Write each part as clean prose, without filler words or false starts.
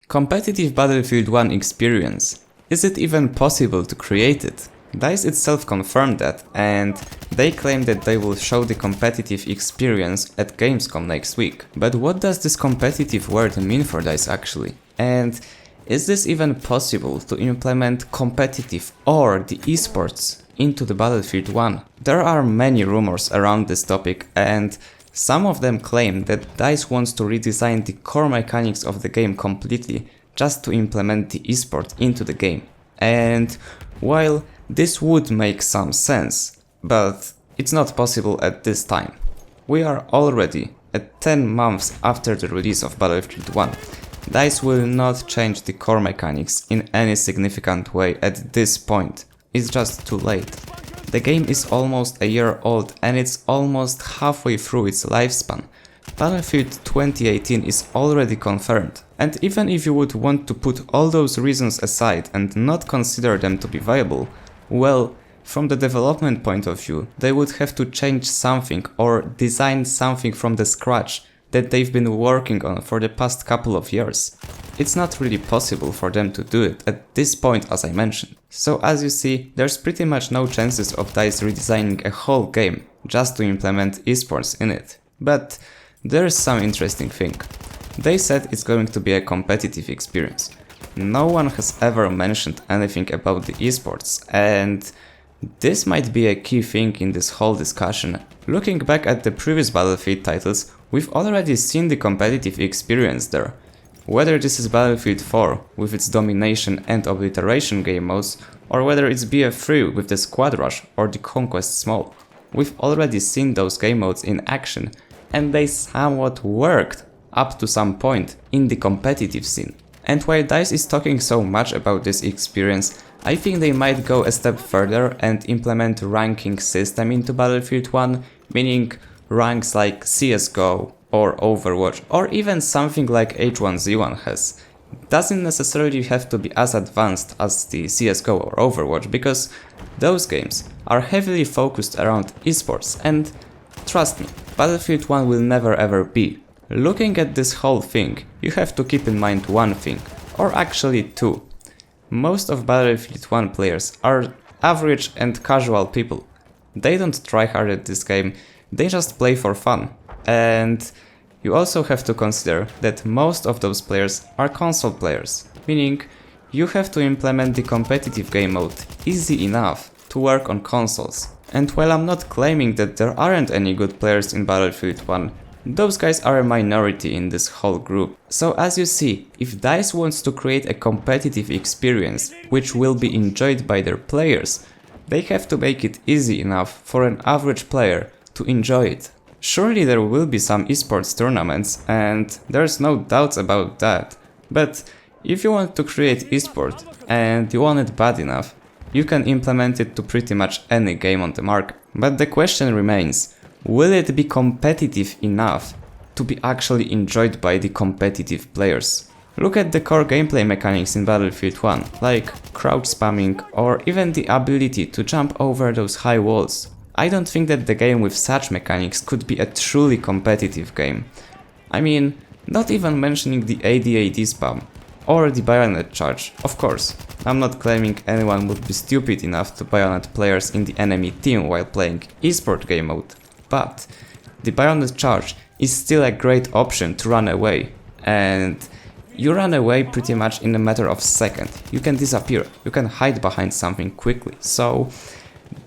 Competitive Battlefield 1 experience. Is it even possible to create it? DICE itself confirmed that, and they claim that they will show the competitive experience at Gamescom next week. But what does this competitive word mean for DICE actually? And is this even possible to implement competitive or the esports into the Battlefield 1? There are many rumors around this topic, and some of them claim that DICE wants to redesign the core mechanics of the game completely just to implement the esport into the game. And while this would make some sense, but it's not possible at this time. We are already at 10 months after the release of Battlefield 1. DICE will not change the core mechanics in any significant way at this point. It's just too late. The game is almost a year old and it's almost halfway through its lifespan. Battlefield 2018 is already confirmed, and even if you would want to put all those reasons aside and not consider them to be viable, well, from the development point of view, they would have to change something or design something from the scratch that they've been working on for the past couple of years. It's not really possible for them to do it at this point, as I mentioned. So as you see, there's pretty much no chances of DICE redesigning a whole game just to implement esports in it. But there's some interesting thing. They said it's going to be a competitive experience. No one has ever mentioned anything about the esports, and this might be a key thing in this whole discussion. Looking back at the previous Battlefield titles, we've already seen the competitive experience there. Whether this is Battlefield 4 with its domination and obliteration game modes, or whether it's BF3 with the squad rush or the conquest mode, we've already seen those game modes in action, and they somewhat worked up to some point in the competitive scene. And while DICE is talking so much about this experience, I think they might go a step further and implement ranking system into Battlefield 1, meaning ranks like CSGO or Overwatch, or even something like H1Z1 has. Doesn't necessarily have to be as advanced as the CSGO or Overwatch, because those games are heavily focused around esports, and trust me, Battlefield 1 will never ever be. Looking at this whole thing, you have to keep in mind one thing, or actually two. Most of Battlefield 1 players are average and casual people. They don't try hard at this game, they just play for fun. And you also have to consider that most of those players are console players, meaning you have to implement the competitive game mode easy enough to work on consoles. And while I'm not claiming that there aren't any good players in Battlefield 1, those guys are a minority in this whole group. So as you see, if DICE wants to create a competitive experience which will be enjoyed by their players, they have to make it easy enough for an average player to enjoy it. Surely there will be some esports tournaments, and there's no doubts about that. But if you want to create esport and you want it bad enough, you can implement it to pretty much any game on the market. But the question remains, will it be competitive enough to be actually enjoyed by the competitive players? Look at the core gameplay mechanics in Battlefield 1, like crouch spamming or even the ability to jump over those high walls. I don't think that the game with such mechanics could be a truly competitive game. I mean, not even mentioning the AD-AD spam or the bayonet charge. Of course, I'm not claiming anyone would be stupid enough to bayonet players in the enemy team while playing esport game mode, but the bayonet charge is still a great option to run away, and you run away pretty much in a matter of seconds. You can disappear, you can hide behind something quickly, so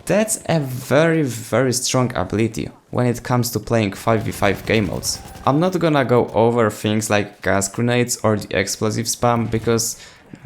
that's a very strong ability when it comes to playing 5v5 game modes. I'm not gonna go over things like gas grenades or the explosive spam, because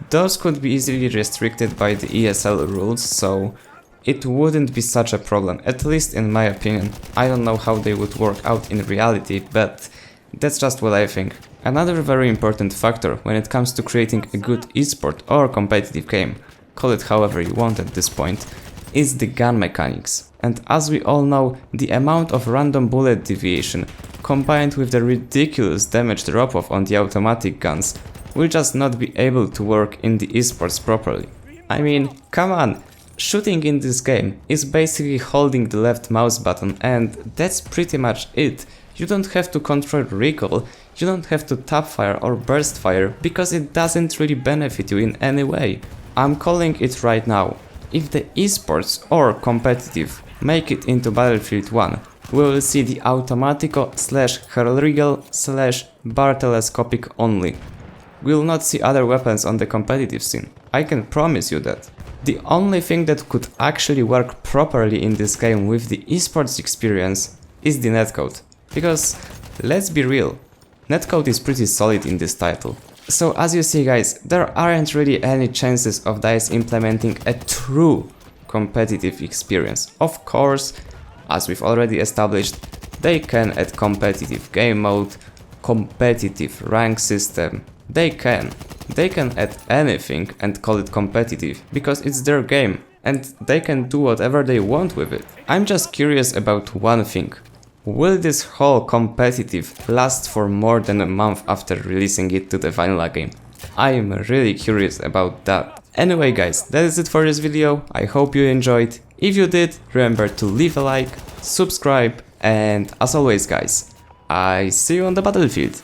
those could be easily restricted by the ESL rules, so it wouldn't be such a problem, at least in my opinion. I don't know how they would work out in reality, but that's just what I think. Another very important factor when it comes to creating a good esport or competitive game, call it however you want at this point, is the gun mechanics. And as we all know, the amount of random bullet deviation combined with the ridiculous damage drop-off on the automatic guns will just not be able to work in the esports properly. I mean, come on, shooting in this game is basically holding the left mouse button, and that's pretty much it. You don't have to control recoil, you don't have to tap fire or burst fire, because it doesn't really benefit you in any way. I'm calling it right now. If the esports or competitive make it into Battlefield 1, we will see the automatico / regal / bar telescopic only. We will not see other weapons on the competitive scene. I can promise you that. The only thing that could actually work properly in this game with the esports experience is the netcode. Because, let's be real, netcode is pretty solid in this title. So as you see guys, there aren't really any chances of DICE implementing a true competitive experience. Of course, as we've already established, they can add competitive game mode, competitive rank system, they can add anything and call it competitive, because it's their game and they can do whatever they want with it. I'm just curious about one thing. Will this whole competitive last for more than a month after releasing it to the vanilla game? I'm really curious about that. Anyway guys, that is it for this video, I hope you enjoyed. If you did, remember to leave a like, subscribe, and as always guys, I see you on the battlefield.